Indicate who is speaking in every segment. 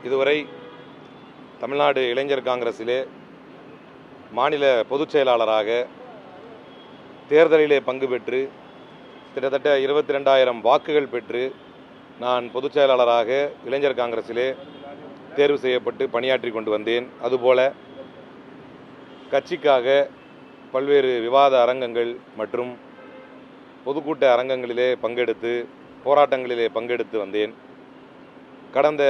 Speaker 1: இதுவரை தமிழ்நாடு இளைஞர் காங்கிரஸிலே மாநில பொதுச் செயலாளராக தேர்தலிலே பங்கு பெற்று கிட்டத்தட்ட 22,000 வாக்குகள் பெற்று நான் பொதுச் செயலாளராக இளைஞர் காங்கிரஸிலே தேர்வு செய்யப்பட்டு பணியாற்றி கொண்டு வந்தேன். அதுபோல கட்சிக்காக பல்வேறு விவாத அரங்கங்கள் மற்றும் பொதுக்கூட்ட அரங்கங்களிலே பங்கெடுத்து போராட்டங்களிலே பங்கெடுத்து வந்தேன். கடந்த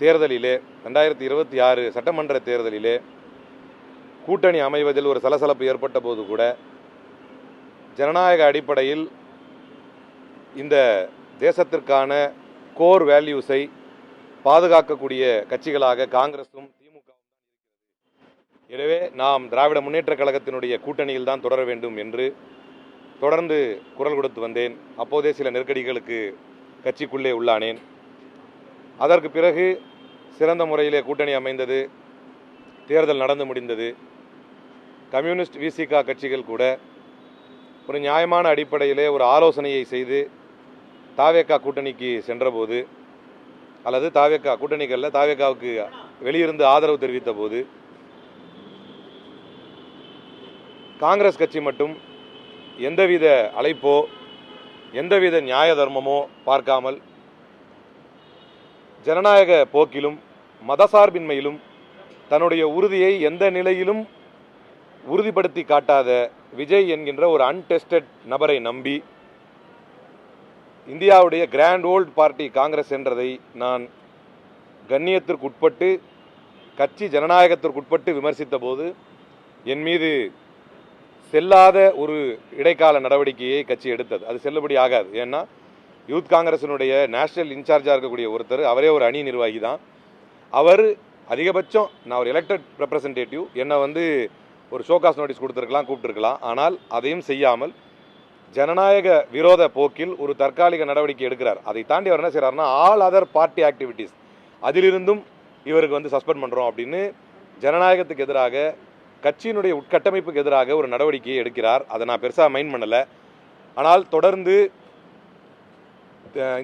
Speaker 1: தேர்தலிலே 2026 சட்டமன்ற தேர்தலிலே கூட்டணி அமைவதில் ஒரு சலசலப்பு ஏற்பட்ட போது கூட ஜனநாயக அடிப்படையில் இந்த தேசத்திற்கான கோர் வேல்யூஸை பாதுகாக்கக்கூடிய கட்சிகளாக காங்கிரஸும் திமுகவும் தான் இருக்கிறது. எனவே நாம் திராவிட முன்னேற்ற கழகத்தினுடைய கூட்டணியில் தான் தொடர வேண்டும் என்று தொடர்ந்து குரல் கொடுத்து வந்தேன். அப்போதே சில நெருக்கடிகளுக்கு கட்சிக்குள்ளே உள்ளானேன். அதற்கு பிறகு சிறந்த முறையிலே கூட்டணி அமைந்தது, தேர்தல் நடந்து முடிந்தது. கம்யூனிஸ்ட் விசிக கட்சிகள் கூட ஒரு நியாயமான அடிப்படையிலே ஒரு ஆலோசனையை செய்து தாவேகா கூட்டணிக்கு சென்றபோது, அல்லது தாவேகா கூட்டணிகளில் தாவேகாவுக்கு வெளியிருந்து ஆதரவு தெரிவித்த போது, காங்கிரஸ் கட்சி மட்டும் எந்தவித அழைப்போ எந்தவித நியாய தர்மமோ பார்க்காமல் ஜனநாயக போக்கிலும் மதசார்பின்மையிலும் தன்னுடைய உறுதியை எந்த நிலையிலும் உறுதிப்படுத்தி காட்டாத விஜய் என்கின்ற ஒரு அன்டெஸ்டட் நபரை நம்பி இந்தியாவுடைய கிராண்ட் ஓல்ட் பார்ட்டி காங்கிரஸ் என்றதை நான் கண்ணியத்திற்குட்பட்டு கட்சி ஜனநாயகத்திற்குட்பட்டு விமர்சித்த போது என் மீது செல்லாத ஒரு இடைக்கால நடவடிக்கையை கட்சி எடுத்தது. அது செல்லுபடி ஆகாது. ஏன்னா யூத் காங்கிரசினுடைய நேஷனல் இன்சார்ஜாக இருக்கக்கூடிய ஒருத்தர், அவரே ஒரு அணி நிர்வாகி தான். அவர் அதிகபட்சம் நான் ஒரு எலெக்டட் ரெப்ரசன்டேட்டிவ், என்னை ஒரு ஷோகாஸ் நோட்டீஸ் கொடுத்துருக்கலாம், கூப்பிட்டுருக்கலாம். ஆனால் அதையும் செய்யாமல் ஜனநாயக விரோத போக்கில் ஒரு தற்காலிக நடவடிக்கை எடுக்கிறார். அதை தாண்டி அவர் என்ன செய்கிறாருன்னா, ஆல் அதர் பார்ட்டி ஆக்டிவிட்டீஸ் அதிலிருந்தும் இவருக்கு சஸ்பெண்ட் பண்ணுறோம் அப்படின்னு ஜனநாயகத்துக்கு எதிராக கட்சியினுடைய உட்கட்டமைப்புக்கு எதிராக ஒரு நடவடிக்கையை எடுக்கிறார். அதை நான் பெருசாக மைண்ட் பண்ணலை. ஆனால் தொடர்ந்து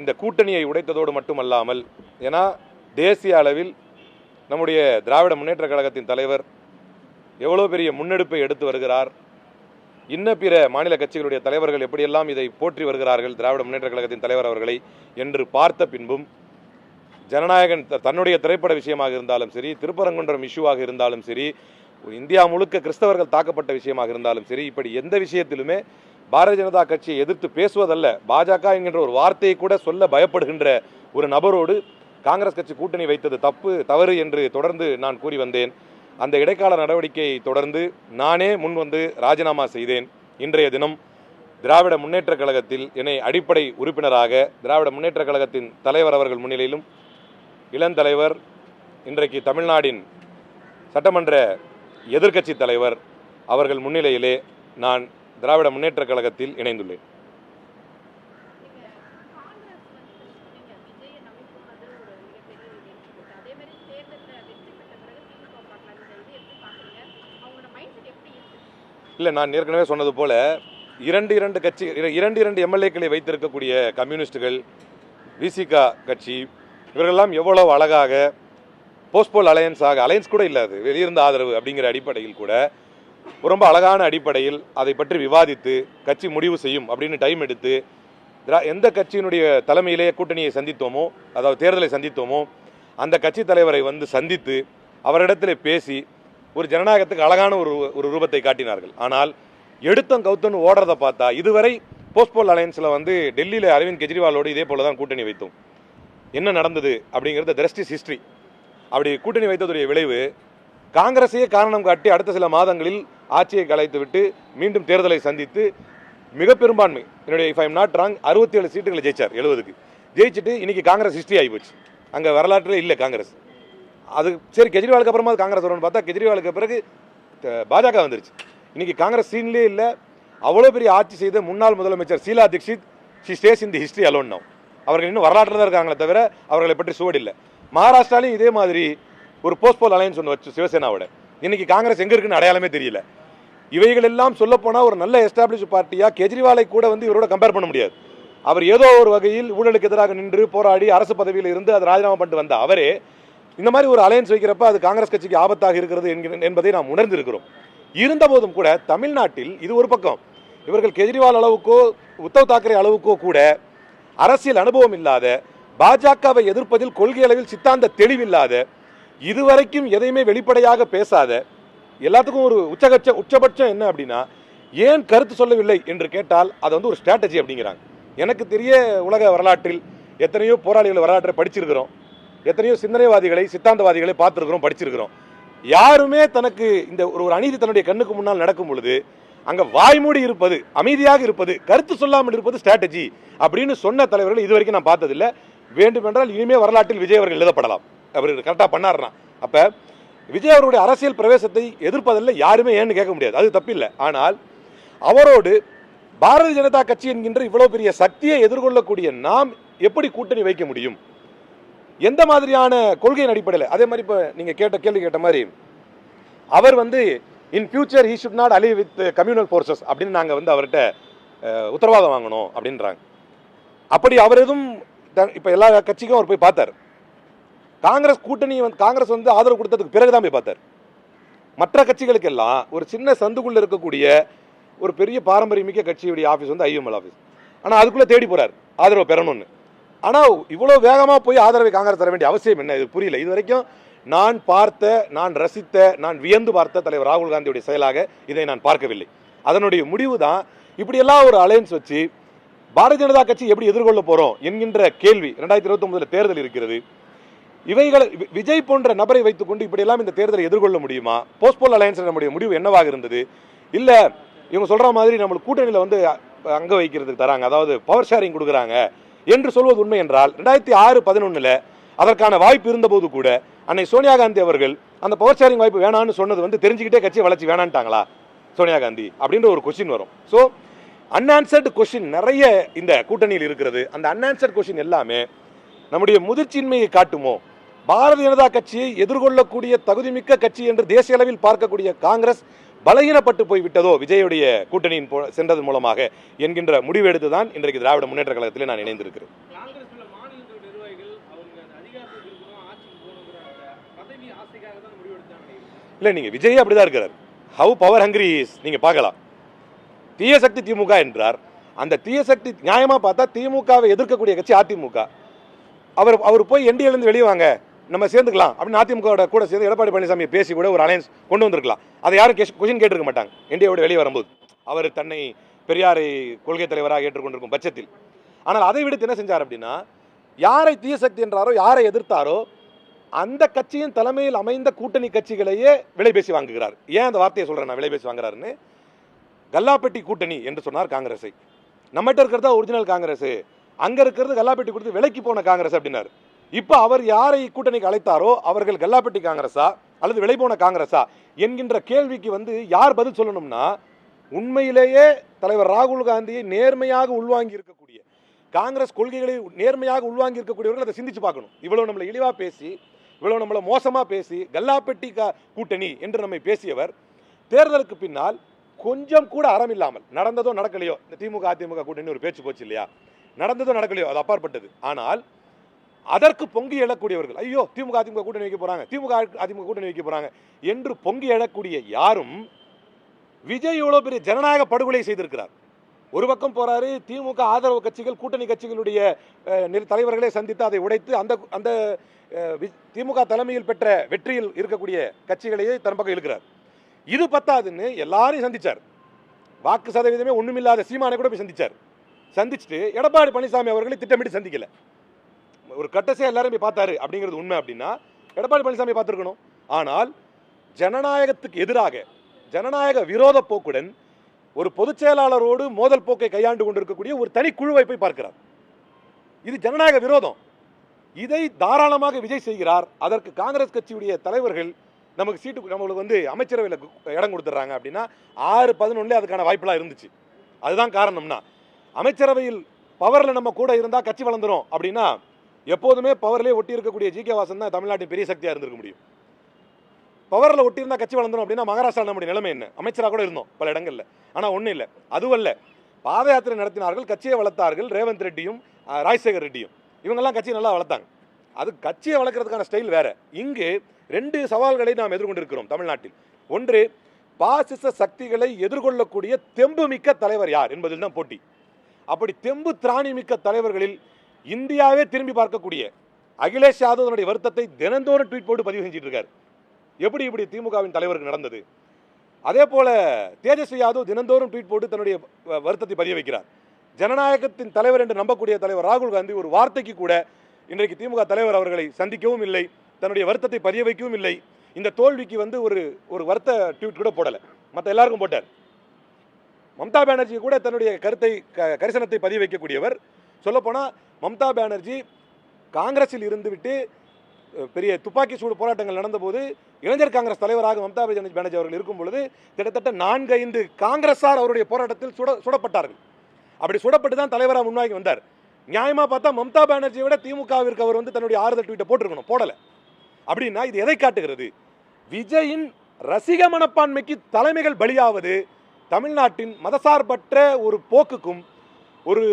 Speaker 1: இந்த கூட்டணியை உடைத்ததோடு மட்டுமல்லாமல், ஏன்னா தேசிய அளவில் நம்முடைய திராவிட முன்னேற்ற கழகத்தின் தலைவர் எவ்வளோ பெரிய முன்னெடுப்பை எடுத்து வருகிறார், இன்ன பிற மாநில கட்சிகளுடைய தலைவர்கள் எப்படியெல்லாம் இதை போற்றி வருகிறார்கள் திராவிட முன்னேற்ற கழகத்தின் தலைவர் அவர்களை என்று பார்த்த பின்பும், ஜனநாயகன் தன்னுடைய திரைப்பட விஷயமாக இருந்தாலும் சரி, திருப்பரங்குன்றம் இஷ்யூவாக இருந்தாலும் சரி, இந்தியா முழுக்க கிறிஸ்தவர்கள் தாக்கப்பட்ட விஷயமாக இருந்தாலும் சரி, இப்படி எந்த விஷயத்திலுமே பாரதிய ஜனதா கட்சியை எதிர்த்து பேசுவதல்ல, பாஜக என்கின்ற ஒரு வார்த்தையை கூட சொல்ல பயப்படுகின்ற ஒரு நபரோடு காங்கிரஸ் கட்சி கூட்டணி வைத்தது தவறு என்று தொடர்ந்து நான் கூறி வந்தேன். அந்த இடைக்கால நடவடிக்கையை தொடர்ந்து நானே முன்வந்து ராஜினாமா செய்தேன். இன்றைய தினம் திராவிட முன்னேற்ற கழகத்தில் என்னை அடிப்படை உறுப்பினராக திராவிட முன்னேற்ற கழகத்தின் தலைவர் அவர்கள் முன்னிலையிலும், இளந்தலைவர் இன்றைக்கு தமிழ்நாட்டின் சட்டமன்ற எதிர்க்கட்சி தலைவர் அவர்கள் முன்னிலையிலே நான் திராவிட முன்னேற்ற கழகத்தில் இணைந்துள்ளேன். இல்லை, நான் ஏற்கனவே சொன்னது போல இரண்டு எம்எல்ஏக்களை வைத்திருக்கக்கூடிய கம்யூனிஸ்டுகள், விசிகா கட்சி, இவர்களெல்லாம் எவ்வளவு அழகாக போஸ்ட்போல் அலையன்ஸ் கூட இல்லாது வெளியிருந்த ஆதரவு அப்படிங்கிற அடிப்படையில் கூட ரொம்ப அழகான அடிப்படையில் அதை பற்றி விவாதித்து கட்சி முடிவு செய்யும் அப்படின்னு டைம் எடுத்து எந்த கட்சியினுடைய தலைமையிலே கூட்டணியை சந்தித்தோமோ, அதாவது தேர்தலை சந்தித்தோமோ, அந்த கட்சி தலைவரை சந்தித்து அவரிடத்தில் பேசி ஒரு ஜனநாயகத்துக்கு அழகான ஒரு ரூபத்தை காட்டினார்கள். ஆனால் எடுத்தம் கவுத்தன்னு ஓடுறதை பார்த்தா, இதுவரை போஸ்ட்போல் அலையன்ஸில் டெல்லியில் அரவிந்த் கெஜ்ரிவாலோடு இதே போல தான் கூட்டணி வைத்தோம். என்ன நடந்தது அப்படிங்கிறது தி ரெஸ்ட் இஸ் ஹிஸ்டரி. அப்படி கூட்டணி வைத்ததுடைய விளைவு காங்கிரஸையே காரணம் காட்டி அடுத்த சில மாதங்களில் ஆட்சியை கலைத்து விட்டு மீண்டும் தேர்தலை சந்தித்து மிக பெரும்பான்மை, என்னுடைய if I am not wrong 67 சீட்டுகளை ஜெயிச்சார். 70க்கு ஜெயிச்சுட்டு இன்னைக்கு காங்கிரஸ் ஹிஸ்டரி ஆகிப்போச்சு. அங்கே வரலாற்றில் இல்லை காங்கிரஸ். அது சரி, கெஜ்ரிவாலுக்கு அப்புறமா காங்கிரஸ் வரும்னு பார்த்தா கெஜ்ரிவாலுக்கு பிறகு பாஜக வந்துருச்சு. இன்னைக்கு காங்கிரஸ் சீன்லேயே இல்லை. அவ்வளோ பெரிய ஆட்சி செய்த முன்னாள் முதலமைச்சர் Sheila Dikshit, she stays in the history alone now. அவர்கள் இன்னும் வரலாற்றில் தான் இருக்காங்களே தவிர அவர்களை பற்றி சுவடு இல்லை. மகாராஷ்டிராலையும் இதே மாதிரி ஒரு போஸ்ட்போல் அலையன்ஸ் ஒன்று வச்சு சிவசேனாவோட, இன்னைக்கு காங்கிரஸ் எங்க இருக்குன்னு அடையாளமே தெரியல. இவைகள் எல்லாம் சொல்ல போனா ஒரு நல்ல எஸ்டாப்ளிஷ் பார்ட்டியா கெஜ்ரிவாலை கூட இவரோட கம்பேர் பண்ண முடியாது. அவர் ஏதோ ஒரு வகையில் ஊழலுக்கு எதிராக நின்று போராடி அரசு பதவியில் இருந்து அதை ராஜினாமா பண்ணிட்டு வந்த அவரே இந்த மாதிரி ஒரு அலையன்ஸ் வைக்கிறப்ப அது காங்கிரஸ் கட்சிக்கு ஆபத்தாக இருக்கிறது என்பதை நாம் உணர்ந்திருக்கிறோம். இருந்தபோதும் கூட தமிழ்நாட்டில் இது ஒரு பக்கம், இவர்கள் கெஜ்ரிவால் அளவுக்கோ உத்தவ் தாக்கரே அளவுக்கோ கூட அரசியல் அனுபவம் இல்லாத, பாஜகவை எதிர்ப்பதில் கொள்கை அளவில் சித்தாந்த தெளிவில்லாத, இதுவரைக்கும் எதையுமே வெளிப்படையாக பேசாத, எல்லாத்துக்கும் ஒரு உச்சபட்சம் என்ன அப்படின்னா, ஏன் கருத்து சொல்லவில்லை என்று கேட்டால் அது வந்து ஒரு ஸ்ட்ராட்டஜி அப்படிங்கிறாங்க. எனக்கு தெரிய உலக வரலாற்றில் எத்தனையோ போராளிகள் வரலாற்றை படிச்சிருக்கிறோம், எத்தனையோ சிந்தனைவாதிகளை சித்தாந்தவாதிகளை பார்த்துருக்கிறோம், படிச்சிருக்கிறோம். யாருமே தனக்கு இந்த ஒரு அநீதி தன்னுடைய கண்ணுக்கு முன்னால் நடக்கும் பொழுது அங்க வாய்மூடி இருப்பது, அமைதியாக இருப்பது, கருத்து சொல்லாமல் இருப்பது ஸ்ட்ராட்டஜி அப்படின்னு சொன்ன தலைவர்கள் இதுவரைக்கும் நான் பார்த்ததில்லை. வேண்டுமென்றால் இனிமே வரலாற்றில் விஜய் அவர்கள் எழுதப்படலாம், அவர் கரெக்டாக பண்ணாருன்னா. அப்ப விஜய் அவருடைய அரசியல் பிரவேசத்தை எதிர்ப்பதில்லை யாருமே, ஏன்னு கேட்க முடியாது, அது தப்பில்லை. ஆனால் அவரோடு பாரதிய ஜனதா கட்சி என்கின்ற இவ்வளவு பெரிய சக்தியை எதிர்கொள்ளக்கூடிய நாம் எப்படி கூட்டணி வைக்க முடியும்? எந்த மாதிரியான கொள்கையின் அடிப்படையில்? அதே மாதிரி இப்போ நீங்க கேள்வி கேட்ட மாதிரி அவர் வந்து in future he should not alive with communal forces அப்படின்னு நாங்கள் வந்து அவர்கிட்ட உத்தரவாதம் வாங்கணும் அப்படின்றாங்க. அப்படி அவர் எதுவும் இப்போ எல்லா கட்சிக்கும் அவர் போய் பார்த்தார். காங்கிரஸ் கூட்டணி காங்கிரஸ் வந்து ஆதரவு கொடுத்ததுக்கு பிறகுதான் போய் பார்த்தார். மற்ற கட்சிகளுக்கெல்லாம் ஒரு சின்ன சந்துக்குள்ள இருக்கக்கூடிய ஒரு பெரிய பாரம்பரியமிக்க கட்சியுடைய ஆஃபீஸ் வந்து ஐஎம்எல் ஆஃபீஸ். ஆனால் அதுக்குள்ளே தேடி போறார் ஆதரவு பெறணும்னு. ஆனால் இவ்வளோ வேகமாக போய் ஆதரவை காங்கிரஸ் தர வேண்டிய அவசியம் என்ன? இது புரியல. இது வரைக்கும் நான் பார்த்த, நான் ரசித்த, நான் வியந்து பார்த்த தலைவர் ராகுல் காந்தியுடைய செயலாக இதை நான் பார்க்கவில்லை. அதனுடைய முடிவு தான் இப்படியெல்லாம் ஒரு அலையன்ஸ் வச்சு பாரதிய ஜனதா கட்சி எப்படி எதிர்கொள்ள போறோம் என்கின்ற கேள்வி. 2029 தேர்தல் இருக்கிறது. இவைகளை விஜய் போன்ற நபரை வைத்துக்கொண்டு இப்படியெல்லாம் இந்த தேர்தலை எதிர்கொள்ள முடியுமா? போஸ்ட்போல் அலையன்ஸ் நம்முடைய முடிவு என்னவாக இருந்தது? இல்ல இவங்க சொல்ற மாதிரி நம்மளுக்கு கூட்டணியில வந்து அங்க வைக்கிறதுக்கு தராங்க, அதாவது பவர் ஷேரிங் கொடுக்குறாங்க என்று சொல்வது உண்மை என்றால் 2006-11 அதற்கான வாய்ப்பு இருந்தபோது கூட அன்னை சோனியா காந்தி அவர்கள் அந்த பவர் ஷேரிங் வாய்ப்பு வேணான்னு சொன்னது வந்து தெரிஞ்சுக்கிட்டே கட்சியை வளர்ச்சி வேணான்ட்டாங்களா சோனியா காந்தி அப்படின்ற ஒரு கொஸ்டின் வரும். ஸோ அன்ஆன்சர்டு கொஸ்டின் நிறைய இந்த கூட்டணியில் இருக்கிறது. அந்த அன்ஆன்சர்டு கொஸ்டின் எல்லாமே நம்முடைய முதிர்ச்சியின்மையை காட்டுமோ? பாரதிய ஜனதா கட்சியை எதிர்கொள்ளக்கூடிய தகுதிமிக்க கட்சி என்று தேசிய அளவில் பார்க்கக்கூடிய காங்கிரஸ் பலகீனப்பட்டு போய்விட்டதோ விஜயுடைய கூட்டணியின் சென்றதன் மூலமாக என்கின்ற முடிவு எடுத்துதான் இன்றைக்கு திராவிட முன்னேற்ற கழகத்தில் நான் இணைந்திருக்கிறேன். இல்ல, நீங்க விஜய் அப்படிதான் இருக்கிறார். ஹவு பவர் ஹங்கிரி இஸ் நீங்க பார்க்கலாம். தீய சக்தி திமுக என்றார். அந்த தீய சக்தி நியாயமா பார்த்தா திமுகவை எதிர்க்கக்கூடிய கட்சி அதிமுக. அவர் போய் என்டிஏல வெளியே வாங்க, நம்ம சேர்ந்துக்கலாம் அப்படின்னு அதிமுக கூட சேர்ந்து எடப்பாடி பழனிசாமி பேசி கூட ஒரு அலையன்ஸ் கொண்டு வந்திருக்கலாம். அதை யாரும் கொஸ்டின் கேட்டிருக்க மாட்டாங்க என்டிஏவோட வெளியே வரும்போது, அவர் தன்னை பெரியாரை கொள்கை தலைவராக ஏற்றுக்கொண்டிருக்கும் பட்சத்தில். ஆனால் அதை விடுத்து என்ன செஞ்சார் அப்படின்னா, யாரை தீய சக்தி என்றாரோ, யாரை எதிர்த்தாரோ அந்த கட்சியின் தலைமையில் அமைந்த கூட்டணி கட்சிகளையே விலை பேசி வாங்குகிறார். ஏன் அந்த வார்த்தையை சொல்றேன் நான், விலை பேசி வாங்குறாருன்னு? கல்லாப்பெட்டி கூட்டணி என்று சொன்னார் காங்கிரஸை. நம்மகிட்ட இருக்கிறதா ஒரிஜினல் காங்கிரஸ், அங்க இருக்கிறது கல்லாப்பெட்டி கொடுத்து விலைக்கு போன காங்கிரஸ் அப்படின்னாரு. இப்ப அவர் யாரை கூட்டணிக்கு அழைத்தாரோ அவர்கள் கல்லாப்பெட்டி காங்கிரஸா அல்லது விலை போன காங்கிரஸா என்கின்ற கேள்விக்கு வந்து யார் பதில் சொல்லணும்னா, உண்மையிலேயே தலைவர் ராகுல் காந்தியை நேர்மையாக உள்வாங்கி இருக்கக்கூடிய, காங்கிரஸ் கொள்கைகளை நேர்மையாக உள்வாங்கி இருக்கக்கூடியவர்கள் அதை சிந்திச்சு பார்க்கணும். இவ்வளவு நம்மளை இழிவா பேசி, இவ்வளவு நம்மளை மோசமா பேசி, கல்லாப்பெட்டி கூட்டணி என்று நம்மை பேசியவர் தேர்தலுக்கு பின்னால் கொஞ்சம் கூட அறம் இல்லாமல், நடந்ததோ நடக்கலையோ, இந்த திமுக அதிமுக கூட்டணி ஒரு பேச்சு போச்சு இல்லையா, நடந்ததோ நடக்கலையோ அது அப்பாற்பட்டது. ஆனால் அதற்கு பொங்கி எழக்கூடியவர்கள், ஐயோ திமுக அதிமுக கூட்டணி வைக்க போறாங்க, திமுக அதிமுக கூட்டணி வைக்க போறாங்க என்று பொங்கி எழக்கூடிய யாரும் விஜய் எவ்வளவு பெரிய ஜனநாயக படுகொலை செய்திருக்கிறார். ஒரு பக்கம் போறாரு, திமுக ஆதரவு கட்சிகள் கூட்டணி கட்சிகளுடைய தலைவர்களை சந்தித்து அதை உடைத்து அந்த திமுக தலைமையில் பெற்ற வெற்றியில் இருக்கக்கூடிய கட்சிகளையே தன் பக்கம் இழுக்கிறார். இது பத்தாதுன்னு எல்லாரையும் சந்திச்சார். வாக்கு சதவீதமே ஒண்ணுமில்லாத சீமானை கூட போய் சந்திச்சார். சந்திச்சுட்டு எடப்பாடி பழனிசாமி அவர்களை திட்டமிட்டு சந்திக்கல. ஒரு கட்டசே எல்லாரும் போய் பார்த்தாரு அப்படிங்கிறது உண்மை அப்படின்னா எடப்பாடி பழனிசாமி பார்த்திருக்கணும். ஆனால் ஜனநாயகத்துக்கு எதிராக, ஜனநாயக விரோத போக்குடன் ஒரு பொதுச் செயலாளரோடு மோதல் போக்கை கையாண்டு கொண்டிருக்கக்கூடிய ஒரு தனி குழுவை போய் பார்க்கிறார். இது ஜனநாயக விரோதம். இதை தாராளமாக விஜய் செய்கிறார். அதற்கு காங்கிரஸ் கட்சியுடைய தலைவர்கள் நமக்கு சீட்டு, நம்மளுக்கு வந்து அமைச்சரவையில் இடம் கொடுத்துட்றாங்க அப்படின்னா 6-11 அதுக்கான வாய்ப்பெல்லாம் இருந்துச்சு. அதுதான் காரணம்னா, அமைச்சரவையில் பவரில் நம்ம கூட இருந்தால் கட்சி வளர்ந்துரும் அப்படின்னா எப்போதுமே பவர்லேயே ஒட்டி இருக்கக்கூடிய ஜி கே வாசன் தான் தமிழ்நாட்டின் பெரிய சக்தியாக இருந்திருக்க முடியும். பவரில் ஒட்டி இருந்தால் கட்சி வளர்ந்துரும் அப்படின்னா மகாராஷ்டிரா நம்முடைய நிலைமை என்ன? அமைச்சராக கூட இருந்தோம் பல இடங்களில். ஆனால் ஒன்றும் இல்லை, அதுவல்ல. பாத யாத்திரை நடத்தினார்கள், கட்சியை வளர்த்தார்கள். ரேவந்த் ரெட்டியும் ராஜசேகர் ரெட்டியும் இவங்கெல்லாம் கட்சியை நல்லா வளர்த்தாங்க. அது கட்சியை வளர்க்கறதுக்கான ஸ்டைல் வேற. இங்கு 2 சவால்களை நாம் எதிர்கொண்டிருக்கிறோம் தமிழ்நாட்டில். ஒன்று, பாசிச சக்திகளை எதிர்கொள்ளக்கூடிய தெம்புமிக்க தலைவர் யார் என்பதில் தான் போட்டி. அப்படி தெம்பு திராணி மிக்க தலைவர்களில் இந்தியாவே திரும்பி பார்க்கக்கூடிய அகிலேஷ் யாதவ் தன்னுடைய வருத்தத்தை தினந்தோறும் ட்வீட் போட்டு பதிவு செஞ்சுட்டு இருக்காரு. எப்படி இப்படி திமுகவின் தலைவருக்கு நடந்தது? அதே போல தேஜஸ்வி யாதவ் தினந்தோறும் ட்வீட் போட்டு தன்னுடைய வருத்தத்தை பதிய வைக்கிறார். ஜனநாயகத்தின் தலைவர் என்று நம்பக்கூடிய தலைவர் ராகுல் காந்தி ஒரு வார்த்தைக்கு கூட இன்றைக்கு திமுக தலைவர் அவர்களை சந்திக்கவும் இல்லை, தன்னுடைய வருத்தத்தை பதிய வைக்கவும் இல்லை. இந்த தோல்விக்கு ஒரு வருத்த ட்வீட் கூட போடலை, மற்ற எல்லாருக்கும் போட்டார். மம்தா பானர்ஜி கூட தன்னுடைய கரிசனத்தை பதிய வைக்கக்கூடியவர். சொல்லப்போனால் மம்தா பானர்ஜி காங்கிரஸில் இருந்துவிட்டு பெரிய துப்பாக்கி சூடு போராட்டங்கள் நடந்தபோது இளைஞர் காங்கிரஸ் தலைவராக மம்தா பானர்ஜி அவர்கள் இருக்கும் பொழுது கிட்டத்தட்ட 4-5 காங்கிரஸார் அவருடைய போராட்டத்தில் சுடப்பட்டார்கள். அப்படி சுடப்பட்டு தான் தலைவராக முன்னாடி வந்தார். நியாயமாக பார்த்தா மம்தா பானர்ஜியை விட திமுகவிற்கு அவர் தன்னுடைய ஆறுதல் ட்வீட்டை போட்டிருக்கணும், போடலை. அப்படின்னா இது எதை காட்டுகிறது? விஜயின் ரசிக மனப்பான்மைக்கு தலைமைகள் பலியாவது தமிழ்நாட்டின் மதசார்பற்ற ஒரு போக்குக்கும் ஒரு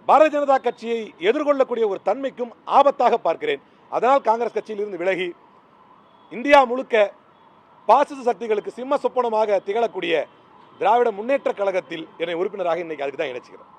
Speaker 1: பாரதிய ஜனதா கட்சியை எதிர்கொள்ளக்கூடிய ஒரு தன்மைக்கும் ஆபத்தாக பார்க்கிறேன். அதனால் காங்கிரஸ் கட்சியில் இருந்து விலகி இந்தியா முழுக்க பாசிச சக்திகளுக்கு சிம்ம சொப்பனமாக திகழக்கூடிய திராவிட முன்னேற்ற கழகத்தில் என்னை உறுப்பினராக இன்னைக்கு அதுக்கு தான் இணைச்சுக்கிறேன்.